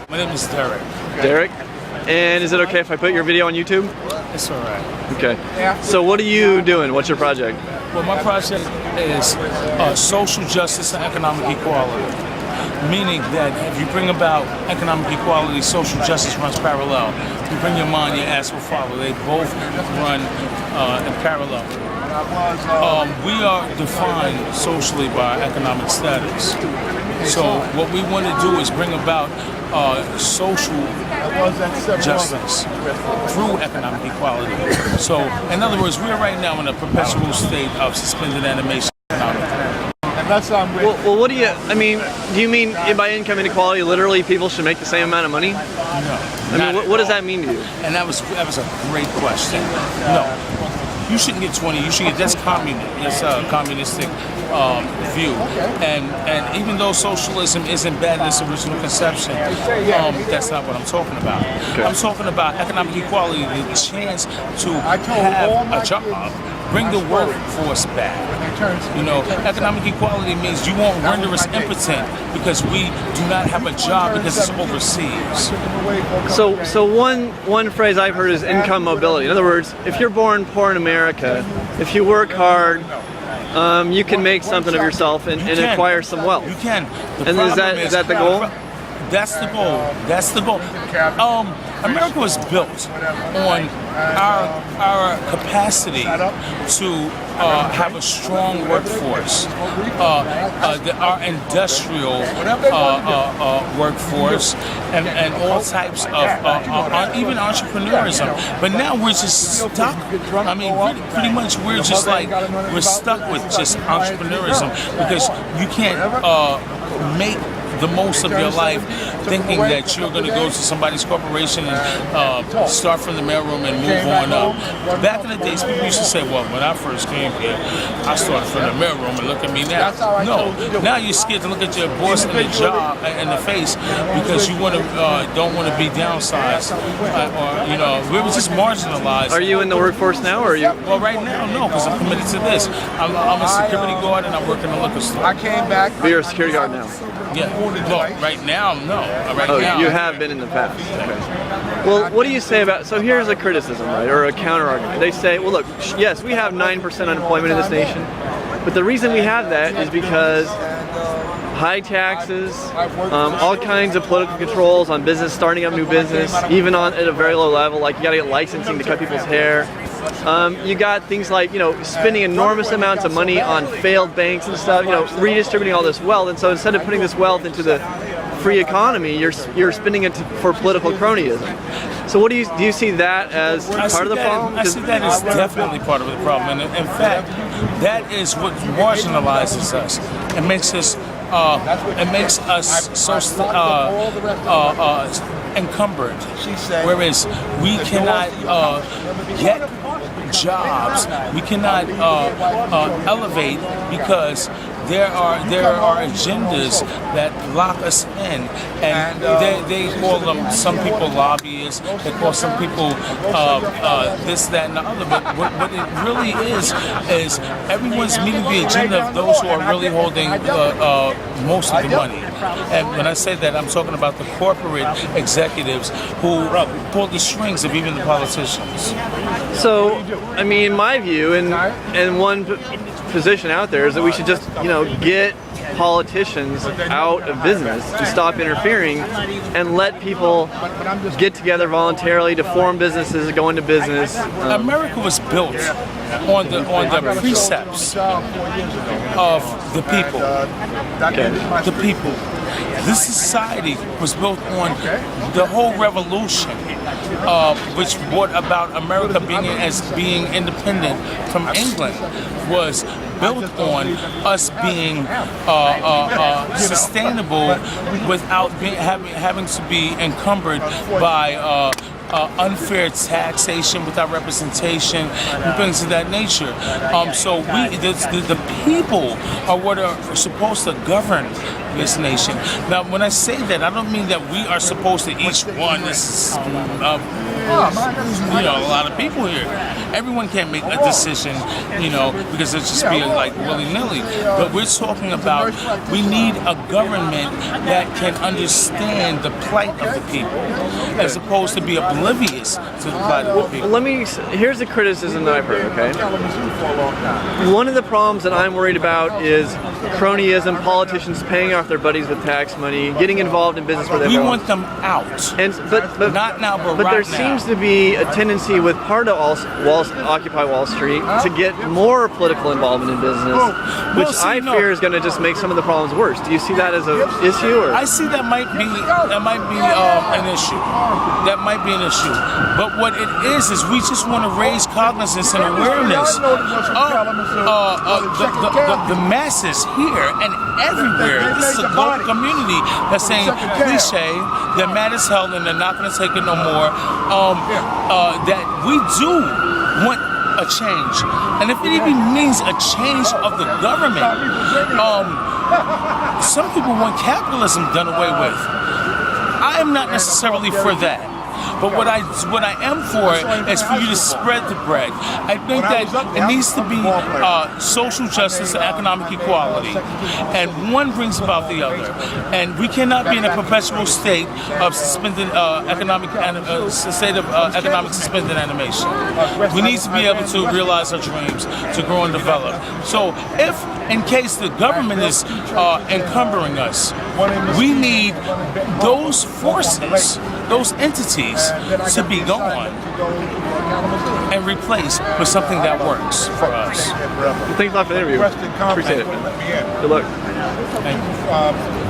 My name is Derek. Derek? And is it okay if I put your video on YouTube? It's all right. Okay. So what are you doing? What's your project? Well, my project is social justice and economic equality. Meaning that if you bring about economic equality, social justice runs parallel. If you bring your mind, your ass will follow. They both run in parallel. We are defined socially by economic status. So what we want to do is bring about social justice through economic equality. So, in other words, we are right now in a perpetual state of suspended animation. Well, what do you mean by income inequality, literally people should make the same amount of money? No. I mean, what does that mean to you? And that was a great question. No. You shouldn't get 20. You should get, that's communist. It's a communistic view. And even though socialism isn't bad in its original conception, that's not what I'm talking about. Okay. I'm talking about economic equality, the chance to have a job, bring the workforce back. You know, economic equality means you won't render us impotent because we do not have a job because it's overseas. So one phrase I've heard is income mobility. In other words, if you're born poor in America, if you work hard, you can make something of yourself and acquire some wealth. You can. And is that the goal? That's the goal. That's the goal. America was built on our capacity to have a strong workforce, our industrial workforce, and all types of even entrepreneurism. But now we're just stuck. I mean, pretty much we're just like we're stuck with just entrepreneurism because you can't make the most of your life thinking that you're going to go to somebody's corporation and start from the mailroom and move on up. Back in the days, people used to say, well, when I first came here, I started from the mailroom and look at me now. No, now you're scared to look at your boss in the job, in the face because you don't want to be downsized or, you know, we were just marginalized. Are you in the workforce now or are you? Well, right now, no, because I'm committed to this. I'm a security guard and I work in a liquor store. I came back. But you're a security guard now? Yeah. Well, right now, no. Now, you have been in the past. Okay. Well, what do you say about, so here's a criticism, right, or a counter-argument. They say, well, look, yes, we have 9% unemployment in this nation, but the reason we have that is because high taxes, all kinds of political controls on business, starting up new business, even at a very low level, like you gotta get licensing to cut people's hair. You got things like, you know, spending enormous amounts of money on failed banks and stuff, you know, redistributing all this wealth, and so instead of putting this wealth into the free economy, you're spending it for political cronyism. So what do you see that as part of the problem? I see that as definitely part of the problem, and in fact, that is what marginalizes us. It makes us so encumbered, whereas we cannot get jobs, we cannot elevate because there are agendas that lock us in, and they call them, some people lobbyists, they call some people this, that, and the other. But what it really is everyone's meeting the agenda of those who are really holding most of the money. And when I say that, I'm talking about the corporate executives who pull the strings of even the politicians. So, I mean, my view, and one position out there is that we should just, you know, get politicians out of business and stop interfering and let people get together voluntarily to form businesses, go into business. America was built on the precepts of the people. Okay. The people. This society was built on the whole revolution, which brought about America being independent from England, was built on us being sustainable without having to be encumbered by unfair taxation without representation and things of that nature. So the people are what are supposed to govern this nation. Now, when I say that, I don't mean that we are supposed to each one. This is, a lot of people here. Everyone can't make a decision, because it's just being like willy-nilly. But we're talking about we need a government that can understand the plight of the people, as opposed to be oblivious to the plight of the people. Here's the criticism that I've heard, okay? One of the problems that I'm worried about is cronyism, politicians paying off their buddies with tax money, getting involved in business where they want them out. But not now, but right right there seems to be a tendency with part of Occupy Wall Street to get more political involvement in business, which I fear is going to just make some of the problems worse. Do you see that as an issue? Or? I see that might be an issue. That might be an issue. But what it is we just want to raise cognizance and awareness of the masses here and everywhere. This is a global community that's saying cliche, they're mad as hell and they're not going to take it no more. That we do want a change, and if it even means a change of the government, some people want capitalism done away with. I am not necessarily for that. But what I am for is for you to spread the bread. I think that it needs to be social justice and economic equality, and one brings about the other. And we cannot be in a perpetual state of suspended economic suspended animation. We need to be able to realize our dreams, to grow and develop. So if, in case the government is encumbering us, we need those forces, those entities, to be gone and replaced with something that works for us. Thanks a lot for the interview. Appreciate it. Good luck. Thank you.